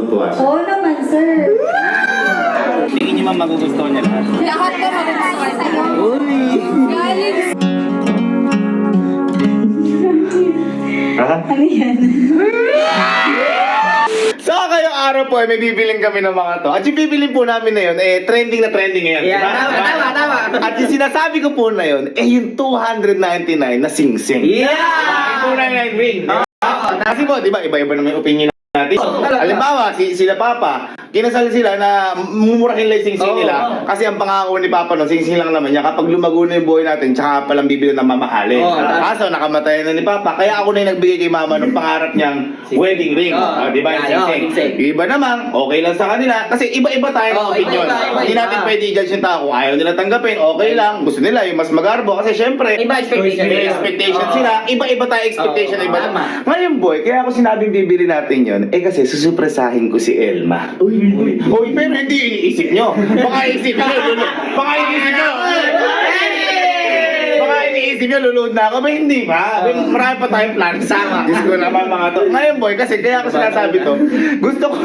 matutuwa siya. Oo naman, sir. Tingin niyo ma'am magugustuhan niya lahat. Lahat na magugustuhan sa'yo. Galing. Ha? Ano yan? So ngayong araw po, may bibiling kami ng mga to. At yung bibiling po namin na yun, trending na trending ngayon. Yeah, Diba? tama. At yung sinasabi ko po na yun, yung 299 na sing-sing. Yeah! Yung 299 ring. Kasi po, di ba, iba-iba naman yung opinion natin. Halimbawa, sila Papa, kinasal sila na mumurahin lang yung sing-sing nila. Kasi ang pangako ni Papa no, sing-sing lang naman niya. Kapag lumago na yung buhay natin, tsaka palang bibili ng mamahalin. Kaso, nakamatay na ni Papa. Kaya ako na yung nagbigay kay Mama ng pangarap niyang wedding ring. Di ba? Yung sing-sing. Yung iba naman, okay lang sa kanila. Kasi iba-iba tayo ng opinion. Hindi natin pwede i-judge yung tao. Kung ayaw nila tanggapin, okay lang. Gusto nila yung mas magarbo. Kasi syempre, Iba expectation may nila. expectation sila. Iba-iba tayo expectation. Oo, Iba. tama. Ngayon boy, kaya ako sinabing bibili natin yon. Kasi susupresahin ko si Elma. Uy, pero hindi iniisip nyo. Baka iniisip nyo, baka iniisip nyo, luluhod na ako. Ba hindi ba? Marami pa tayong plan. Sama. Diyos ko naman mga to. Ngayon boy, kasi kaya ako sinasabi to, gusto ko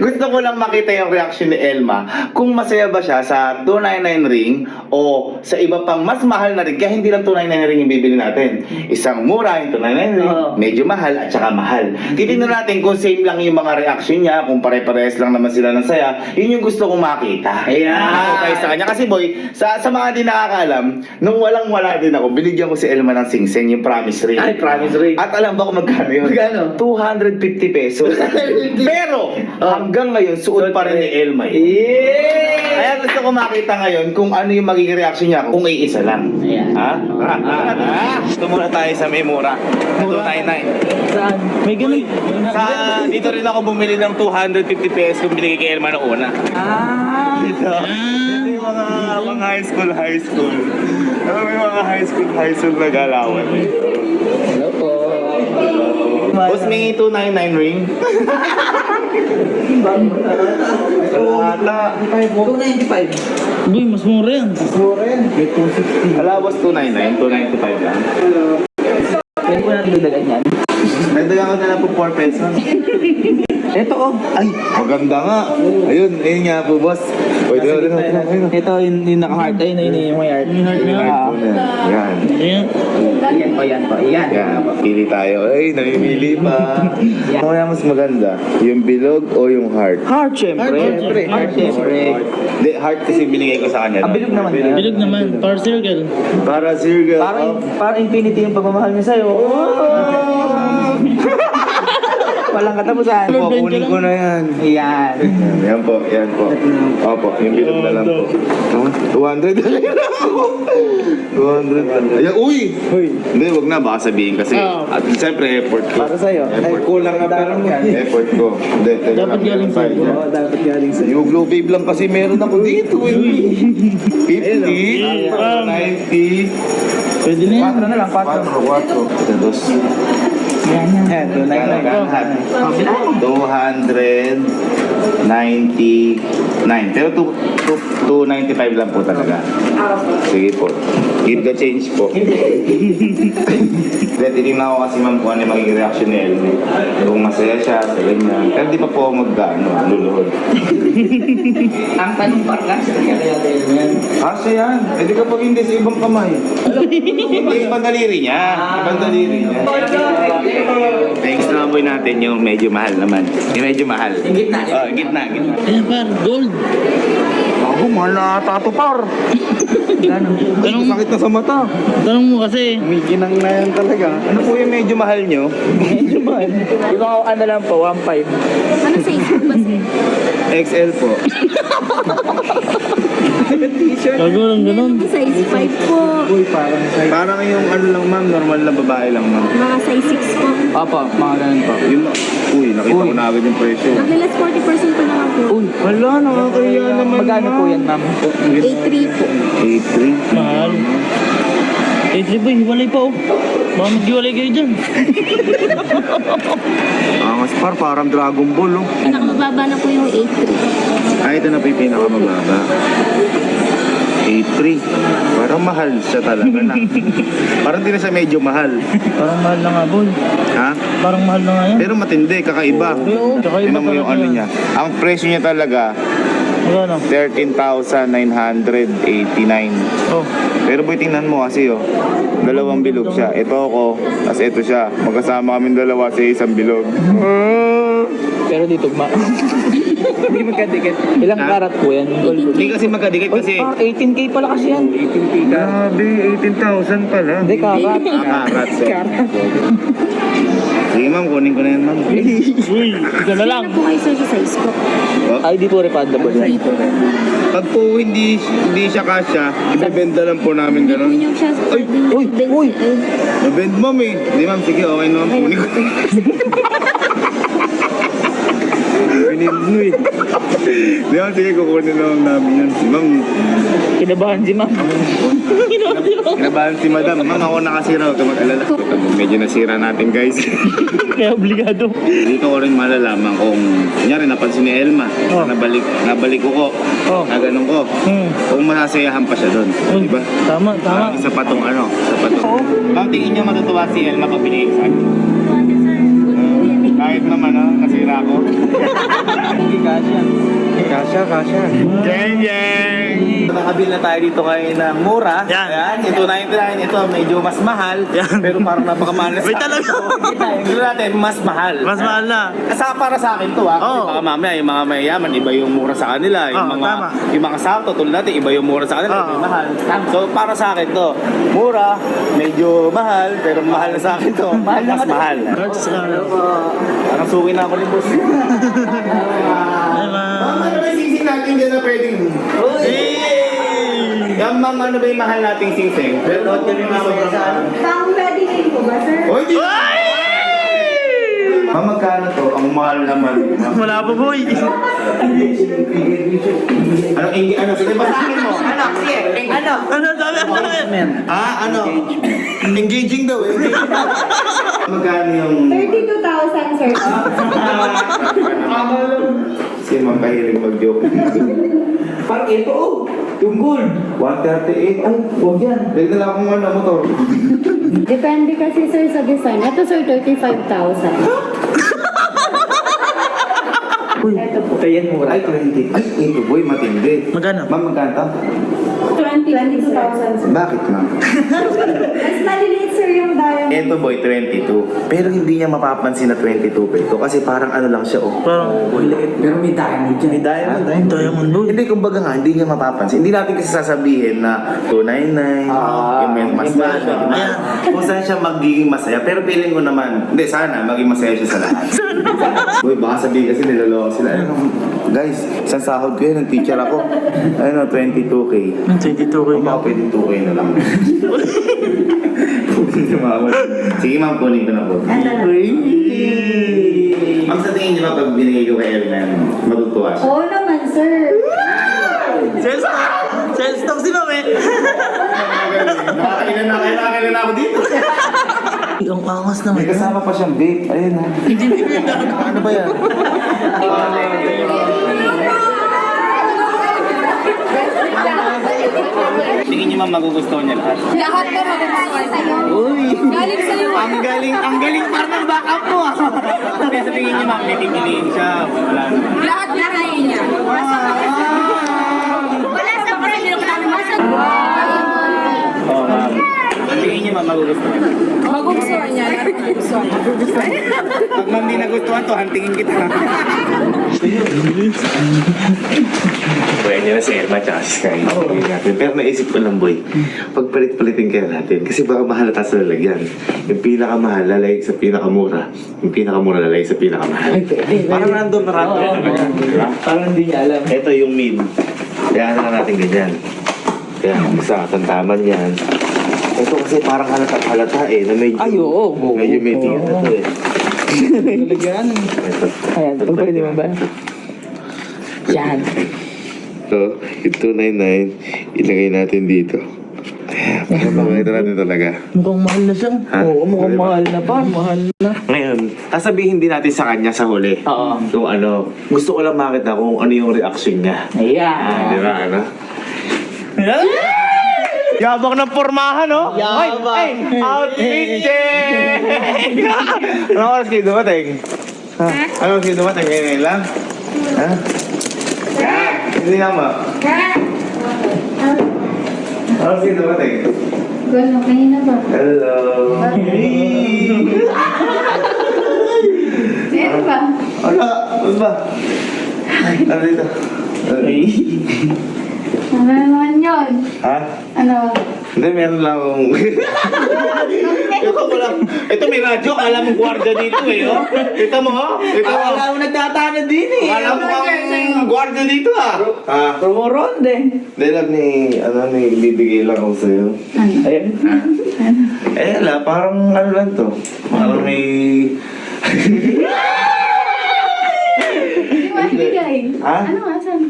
gusto ko lang makita yung reaction ni Elma kung masaya ba siya sa 299 ring o sa iba pang mas mahal na ring. Kaya hindi lang 299 ring yung bibili natin. Isang mura yung 299 ring, medyo mahal at saka mahal. Titignan natin kung same lang yung mga reaction niya, kung pare-parehas lang naman sila ng saya. Yun yung gusto kong makita. Ako tayo sa kanya. Kasi boy, sa mga di nakakaalam, nung walang-wala din ako, binigyan ko si Elma ng sing-sing, yung promise ring. Ay, promise ring. At alam ba kung magkano yun? Magkano? 250 pesos. Pero, hanggang ngayon, suot pa rin ni Elma yun. Kaya gusto ko makita ngayon kung ano yung magiging reaction niya kung iisa lang. Ayan. Ha? Gusto muna tayo sa may mura. 299. Saan? May ganun. Dito rin ako bumili ng 250 pesos kung binigay kay Elma noong una. Dito. Ito yung mga high school. May mga high school na galawan. Hello po. Boss, may 299 ring. Ata. 295. Uy, mas mura yan. May 260. Ala, boss, 299. 295 lang. Pwede po natin dagdagan yan. Nagdagan ko na lang po 4 pesos. Ito oh. Ay, maganda nga. Ayun nga po, boss. Pwede rin. Ito yung naka-heart. Ayun yung may heart. Yan. Ayan. Yan po. Yan. Yan. Pili tayo. Ay, namimili pa. Ano kaya mas maganda? Yung bilog o yung heart? Heart, syempre. Heart, syempre. Hindi, heart kasi binigay ko sa kanya. Ang bilog naman yan. Bilog naman. Power circle. Para circle. Parang infinity yung pagmamahal niya sa'yo. Walang katapusan. Kunin ko na yan. Yan. Yan po. Opo, yung bilog na lang po. 200 na lang ako. 200 na lang. Ayan, uy! Hindi, wag na. Baka sabihin kasi. At siyempre, effort ko. Para sa'yo. Effort ko lang na parang yan. Effort ko. Hindi, Dapat galing sa'yo. Oo, dapat galing sa'yo. Yung Glow Babe lang kasi meron ako dito. 50, 90. Pwede na yan. 4 na lang, 4. 4. Dos. Yan, 299. 299. Pero 295 lang po talaga. Sige po. Give the change po. Titignan ko kasi ma'am kung ano yung magiging reaction ni Elmi. Kung masaya siya, sa ganyan. Pero di pa po ako luluhod. Ang tanong parang sa kanya yan. Kasi yan. Eh di kapag hindi sa ibang kamay. Ibang daliri niya. Next na boy natin yung medyo mahal naman. Yung medyo mahal. Yung gitna. Gitna. Ayan par, gold. Ako, mahal na ata ito, par. Tanong, Sakit na sa mata. tanong mo kasi. May ginang na yan talaga. Ano po yung medyo mahal nyo? Medyo ba? Yung ano lang po, 1.5. Ano sa isip ba, sir? XL po. T-shirt. Gago lang ganun. Size 5 po. Uy, parang size. Parang yung ano lang ma'am, normal na babae lang ma'am. Mga size 6 po. Opo, mga ganun po. Yung, nakita ko na agad yung presyo. Naglalas 40% pa lang po. Uy, Hala, nakakaya naman magkano po yan, ma'am? 8.3 po. 8.3. Mahal. Eh, boy, hiwalay pa oh. Baka maghiwalay kayo dyan. Angas par, parang Dragon Ball oh. Pinakamababa na po yung 8.3. Ito na po yung pinakamababa. A3. Parang mahal siya talaga na. Parang di na siya medyo mahal. Parang mahal na nga, boy. Ha? Parang mahal na nga yan. Pero matindi, kakaiba. Oo, kakaiba Tingnan mo yung talaga ano yan. niya. Ang presyo niya talaga, Magkano? 13,989. Oh. Pero boy, tingnan mo kasi oh. Dalawang bilog siya. Ito ako, tapos ito siya. Magkasama kami dalawa sa isang bilog. Pero dito, hindi magkadikit. Ilang Ha? karat po yan? Gold po. Hindi kasi magkadikit kasi. 18K pala kasi yan. 18K Grabe, 18,000 pala. Hindi, karat. Karat. Sige ma'am, kunin ko na yan ma'am. Uy, ito na lang. Po kayo sir sa size ko. Oh. Ay, di po refundable. Pag po hindi siya kasya, ibebenta lang po namin gano'n. Hindi nyo siya Ay, uy, uy. Nabend ma'am eh. Hindi ma'am, sige, okay naman. Kunin ko. Binend mo eh. Hindi ma'am, sige, kukunin naman namin yan. Si ma'am, Kinabahan si ma'am. kinabahan si madam. Ma'am, ako nakasira. Huwag ka mag-alala. Medyo nasira natin guys. Kaya obligado. Dito ko rin malalaman kung, kunyari, napansin ni Elma. Oh. Nabalik ko. Oh. Na ganun ko. Kung masasayahan pa siya doon. Uy, Diba? Tama, tama. Isa pa tong ano, isa pa tong. Ma'am, tingin niyo matutuwa si Elma pag binigay sa akin. Kahit naman nasira ko. Hindi kasya. Kasya. Jeng, jeng! Nakabil na tayo dito ngayon ng mura. Yan. Ayan, ito 99, ito medyo mas mahal. Yan. Pero parang napakamahal na Wait, talaga? Gusto natin, mas mahal. Mas mahal na. Saka para sa akin to kasi Oo. baka mamaya yung mga mayayaman, iba yung mura sa kanila. Yung Oo, mga tama. yung mga sakto, tulad natin, iba yung mura sa kanila, Oo. iba yung mahal. So para sa akin to, mura, medyo mahal, pero mahal na sa akin to. Mas mahal. Parang suki na ako ni boss. Ay, Ma'am, ano ba yung sisig natin dyan na pwedeng... Yan, ma'am, ano ba yung mahal nating sisig? Pero kami sobrang mahal. Pang wedding ring po ba sir? Oy, di! Ma'am, magkano to? Ang mahal naman. Wala pa, boy. Ano? Sige, basahin mo. Ano? Sige, ano? Ano, sabi, Ano? Engaging daw eh. Magkano yung... 32,000 sir. Si ma'am kahilig mag-joke. Parang ito, yung gold. 138. Ay, huwag yan. Dahil na lang akong ano motor. Depende kasi sir sa design. Ito sir, 35,000. Ito po. Ito yan, mura. Ay, 20. Ay, ito boy, matindi. Magkano? Ma'am, magkano to? 22,000 sir. Bakit ma'am? Mas maliliit sir yung diamond. Ito boy, 22. Pero hindi niya mapapansin na 22 pa ito. Kasi parang ano lang siya oh. Parang, Pero may diamond dyan. May diamond, diamond, boy. Hindi, kumbaga nga, hindi niya mapapansin. Hindi natin kasi sasabihin na 299, yung may mas mahal. Ayan, kung saan siya magiging masaya. Pero feeling ko naman, hindi, sana maging masaya siya sa lahat. Uy, baka sabihin kasi niloloko sila. Ayun, guys, isang sahod ko yan, ng teacher ako. Ayun, 22K. 22K Kung baka pwede 2K na lang. Sige ma'am, kunin ko na po. Ma'am, sa tingin niyo ba pag binigay ko kay Elna, matutuwa siya? Oo naman sir. Sales talk si ma'am eh. Nakakailan na ako dito. Ang angas naman. May kasama pa siyang vape. Ayun ha. Ano ba yan? Tingin niyo ma'am magugustuhan niya lahat. Lahat na magugustuhan sa'yo. Uy. Galing sa'yo. Ang galing parang ng backup mo ah. Kasi sa tingin niyo ma'am, may pipiliin siya. Wala na. Lahat na kaya niya. Wala sa pwede na Oo ma'am. Ang tingin niyo ma'am magugustuhan. Magugustuhan niya. Lahat magugustuhan. Pag ma'am di nagustuhan to, hantingin kita. Pwede na si Elma tsaka si Sky. Natin. Pero naisip ko lang, boy. Pagpalit-palitin kaya natin. Kasi baka mahalata sa lalagyan. Yung pinakamahal, lalay sa pinakamura. Yung pinakamura, lalay sa pinakamahal. Parang random na random. Parang hindi niya alam. Ito yung mid. Kaya na natin ganyan. Kaya isa, tantaman yan. Ito kasi parang halata eh. Na medyo, Ay, oo. Medyo may tingin na to eh. Talagyan. Ito. Ayan, pwede mo ba? Yan. So, yung 299, ilagay natin dito. Ayan, pakita natin talaga. Mukhang mahal na siya. Ha? Oo, mukhang Diba? mahal na pa. Mahal na. Ngayon, sasabihin din natin sa kanya sa huli. Oo. Kung ano, gusto ko lang makita kung ano yung reaction niya. Ayan. Di ba, ano? Yabang ng pormahan, no? Yabang. Ay, outfit check! Ano oras kayo dumating? Ha? Ano oras kayo dumating? Ngayon lang? Ha? Hindi naman. Ano oras kayo dumating? Gano'n, kanina ba? Hello. Meron ba? Ano? Ano ba? Ano dito? Ano naman yun? Ha? Ano? Hindi, meron lang akong... Ito ko lang. Ito may radyo. Alam mo gwardiya dito eh, oh. Ito mo, oh. Ito mo. Wala mo nagtatanong din eh. Alam mo kang gwardiya dito, ah. Ah. Rumoronde. Hindi lang bibigay lang ako sa'yo. Ano? Ayun. Eh, wala. Parang ano lang to. Parang may... Hindi mo ibigay. Ha? Ano nga, saan?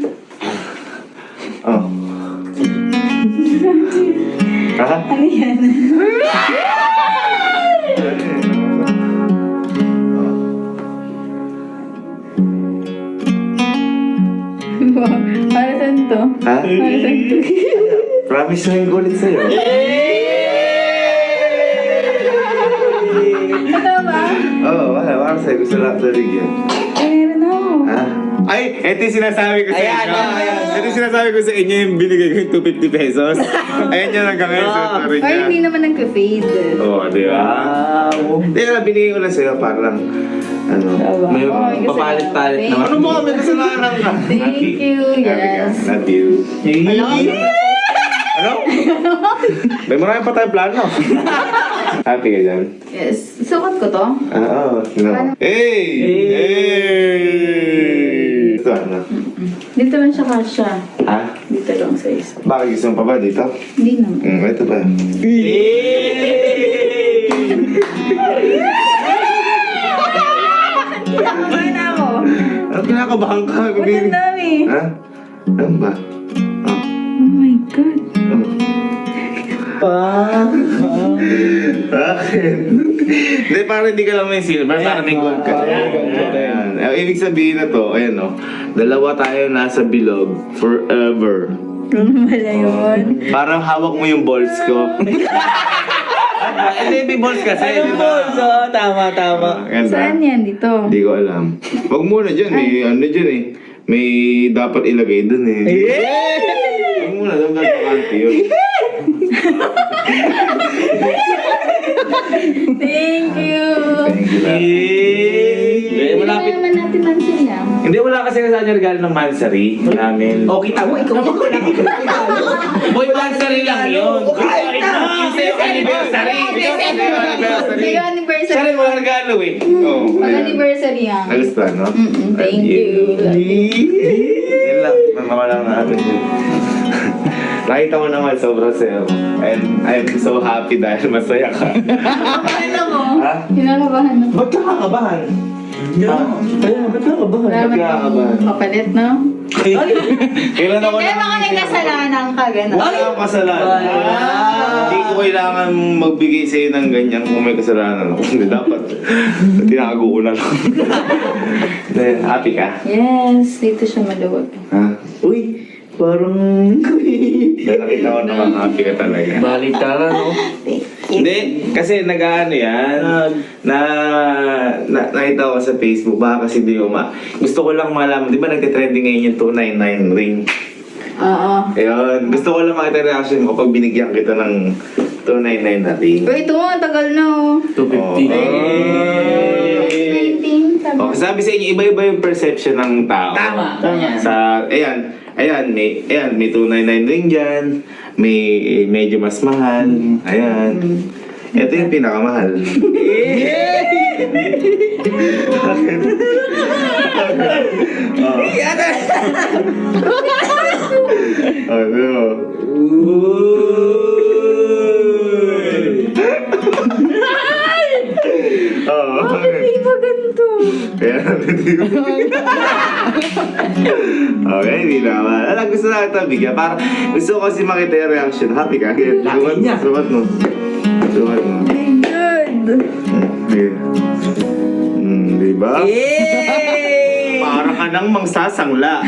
Oh. Ha? Ano yan? Para saan to? Ha? Para saan to? Promise na yung ulit sa'yo. Ito ba? Oo, wala. Para sa'yo. Gusto lang ito bigyan. Meron ako. Ha? Ay, ito yung sinasabi ko sa Ayan, inyo. ayan. Ito yung sinasabi ko sa inyo yung binigay ko yung 250 pesos. Ayan yun hanggang ngayon sa story Or niya. hindi naman nagka-fade. Oo, di ba? Wow. Hindi ka lang, binigay ko lang sa'yo para lang, ano, May Oh, gusto papalit-palit niya. naman. ano mo, may kasalanan ka. Thank you, yes. Love you. Ano? May marami pa tayong plano. Happy ka dyan? Yes. Sukat ko to? Oo. Hey! Hey! Ito ano? Dito lang siya kasha. Ha? Dito lang sa isa. Bakit gusto mo pa ba dito? Hindi naman. Ito pa. Kinakabahan na ako. Ano kinakabahan ka? Ang dami. Ha? Ano ba? Oh. Oh my God. Bakit? Hindi, parang hindi ka lang may silver, parang may gold ka. Ayan. Ibig sabihin na to, ayan o, dalawa tayo nasa bilog forever. Ano wala yun? Parang hawak mo yung balls ko. Hindi, may balls kasi. Anong balls? Oo, tama. Ganda. Saan yan? Dito? Hindi ko alam. Huwag muna dyan, may ano dyan eh. May dapat ilagay dun eh. Huwag muna, doon ka bakante yun. Thank you. Thank you lang. Eh, malapit. Hindi naman natin mansin lang. Hindi, wala kasi sa akin regalo ng Mansari namin. O, kita mo, ikaw mo. Boy, Mansari lang yun. Yung sa'yo anniversary. May anniversary. Siya rin walang regalo eh. Oo. Mag-anniversary yan. Nagustuhan, no? Thank you. Yun lang. Mama lang natin yun. Nakita mo naman sobrang sayo. And I'm so happy dahil masaya ka. Ano mo? Ha? Kinakabahan ako. Ba't ka kakabahan? Ba't ka ba? Wala Ba't ka kakabahan? kapalit, no? Kailan ako Hindi, baka may kasalanan ka, gano'n. Wala akong kasalanan. Hindi ko kailangan magbigay sa'yo ng ganyan kung may kasalanan ako. Hindi dapat. Tinago ko na lang. Then, happy ka? Yes, dito siya maluwag. Ha? Uy, parang... Dahil nakita ko naman happy ka talaga. Baliktara, no? Hindi, kasi nag-ano yan, nakita ko sa Facebook, baka kasi di gusto ko lang malaman, di ba nagtitrending ngayon yung 299 ring? Oo. Ayun, gusto ko lang makita reaction ko pag binigyan kita ng 299 na ring. Pero ito mo, tagal na, oh. 250. Hey! 19, sabi. Okay, sabi sa inyo, iba-iba yung perception ng tao. Tama. Sa, ayan, may 299 ring dyan, may medyo mas mahal, ayan. Ito yung pinakamahal. Ano? Hindi ba ganito? Okay, hindi naman. Alam, gusto na ito bigyan. Para, gusto ko kasi makita yung reaction. Happy ka? Laki niya. Sumat mo. Sumat mo. Good. Diba? Yay! Parang ka ng mangsasangla.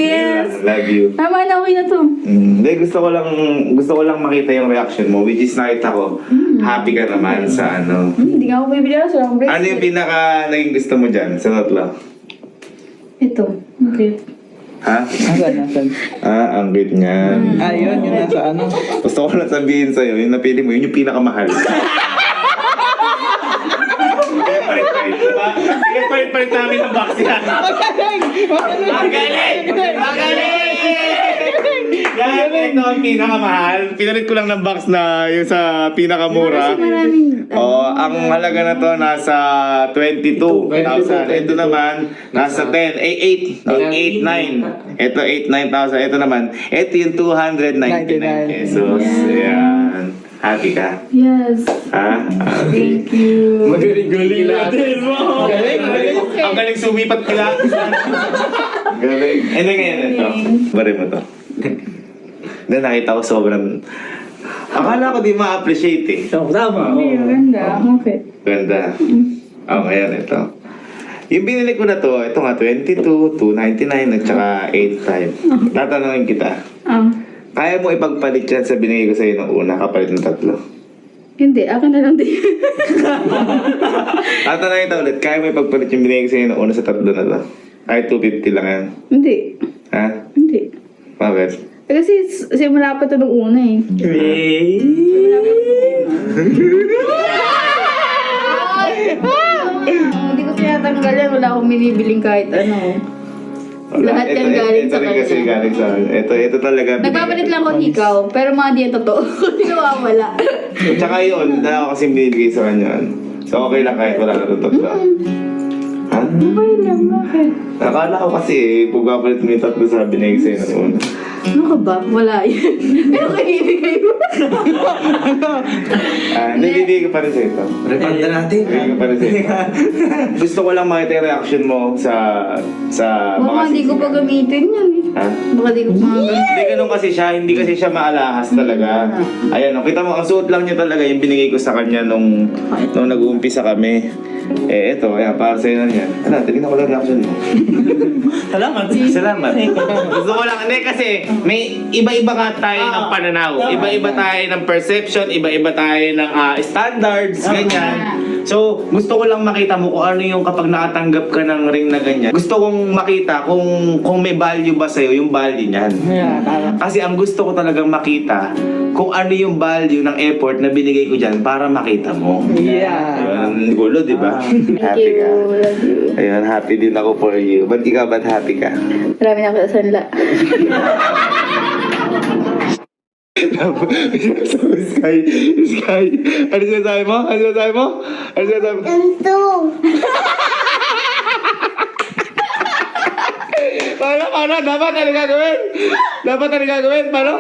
Yes. Love you. Tama na, okay na to. Hindi, gusto ko lang makita yung reaction mo, which is nakita ko, happy ka naman sa ano. Hindi nga ako bibili na sa break. Ano yung pinaka naging gusto mo dyan sa tatlo? Ito. Okay. Ha? Nasaan? Ang cute niyan. Yun nasa ano. Gusto ko lang sabihin sa'yo, yung napili mo, yun yung pinakamahal. Palit namin ang box yan. Magaling! Yan, ito ang pinakamahal. Pinalit ko lang ng box na yung sa pinakamura. Maraming... Ang halaga na to nasa 22,000. Ito naman, nasa 10. 8, 9. Ito 9,000. Ito naman, ito yung 299 pesos. Ayan. Happy ka? Yes. Ha? Thank you. Magaling natin mo. Galing. Ang galing sumipat kila. Galing. Ano ngayon ito? Bari mo to. Hindi, nakita ko sobrang... Akala ko di ma-appreciate eh. Tama. Hindi, maganda. Okay. Ganda. Ngayon ito. Yung binili ko na to, ito nga 22, 299 at saka 85. Tatanungin kita. Kaya mo ipagpalit yan sa binigay ko sa'yo nung una, kapalit ng 3? Hindi, akin na lang din. Tatanungin kita ulit, kaya mo ipagpalit yung binigay ko sa'yo nung una sa 3 na to? Kahit 250 lang yan. Hindi. Ha? Hindi. Bakit? Kasi simula pa ito nung una eh. Hindi ko tinatanggal yan. Wala akong binibiling kahit ano. Lahat yan galing sa ito rin kasi kanya. galing sa ito talaga. Nagpapalit lang ko hikaw, pero mga di yan totoo. Hindi nawawala. Tsaka yun, na ako kasi binibigay sa kanya. So okay lang kahit wala na tutok na. Ha? Okay lang, bakit? Nakala ko kasi pagpapalit mo yung 3 sa binigay sa'yo nung una. Ano ka ba? Wala yan. Pero kanibigay mo. Nabibigay ko pa rin sa ito. Refund na natin. Nabibigay ko pa rin sa ito. Gusto ko lang makita yung reaction mo sa Baka hindi ko pa gamitin yan eh. Ha? Baka di ko pa gamitin. Hindi ganun kasi siya, hindi kasi siya maalahas talaga. Ayan, kita mo, ang suot lang niya talaga yung binigay ko sa kanya nung nag-uumpisa kami. Eto, ayan, para sa'yo na yan. Ano, tingnan ko lang reaction mo. Salamat. Salamat. Gusto ko lang, hindi kasi may iba-iba nga tayo ng pananaw. Iba-iba tayo ng perception, iba-iba tayo ng standards, ganyan. So, gusto ko lang makita mo kung ano yung kapag nakatanggap ka ng ring na ganyan. Gusto kong makita kung may value ba sa'yo yung value niyan. Kasi ang gusto ko talagang makita kung ano yung value ng effort na binigay ko dyan para makita mo. Yeah. Ayun, gulo, di ba? Happy ka. Love you. Ayun, happy din ako for you. Ba't ikaw, ba't happy ka? Marami na ako sa sanla. Sky, ano sinasabi mo? Ano sinasabi mo? Ano sinasabi mo? Paano? Dapat ano gagawin? Paano?